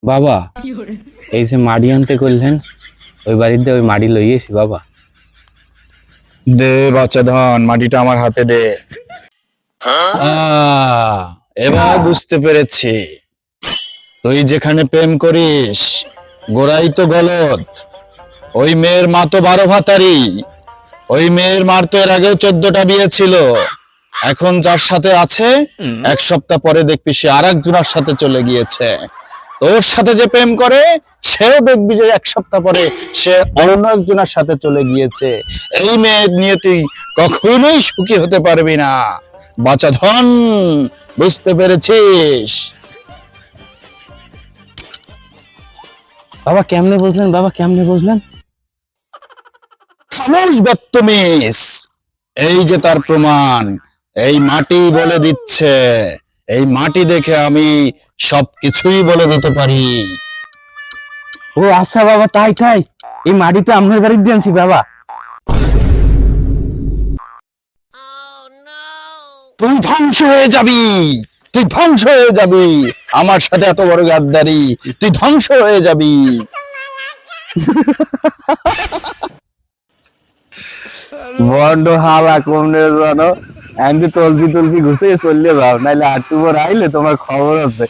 বাবা, এই যে মাড়ি আনতে করলেন, ওই বাড়িতে ওই মাড়ি লইয়েছি বাবা। দে বাচ্চা ধন, মাটিটা আমার হাতে দে। এবার বুঝতে পেরেছি, তুই যেখানে প্রেম করিস গোড়াই তো গলত। ওই মেয়ের মা তো 12 ভাতারি। ওই মেয়ের মার তো এর আগেও 14টা বিয়ে ছিল। এখন যার সাথে আছে, 1 সপ্তাহ পরে দেখবি সে আর একজনের সাথে চলে গিয়েছে। তোর সাথে যে প্রেম করে সেও দেখবি যে 1 সপ্তাহ পরে সে অন্য একজনের সাথে চলে গিয়েছে। এই মেয়ে নিয়ে তুই কখনোই সুখী হতে পারবি না। বাচ্চা ধন, বুঝতে পেরেছিস? বাবা কেমনে বুঝলেন? বাবা কেমনে বুঝলেন? খামোশ বদতমিজ, এই যে তার প্রমাণ। এই মাটি বলে দিচ্ছে। এই মাটি দেখে আমি সবকিছুই বলে দিতে পারি। ও আচ্ছা বাবা, তাই তাই। এই মাটি তো আপনার বাড়িতে দিয়েছি বাবা। তুই ধ্বংস হয়ে যাবি, তুই ধ্বংস হয়ে যাবি। আমার সাথে এত বড় গাদ্দারি, তুই ধ্বংস হয়ে যাবি। বন্ড হালা কমনে জানো, এমনি তলবি তলবি ঘুষে চলে যাও, নাইলে আটটু পর আইলে তোমার খবর আছে।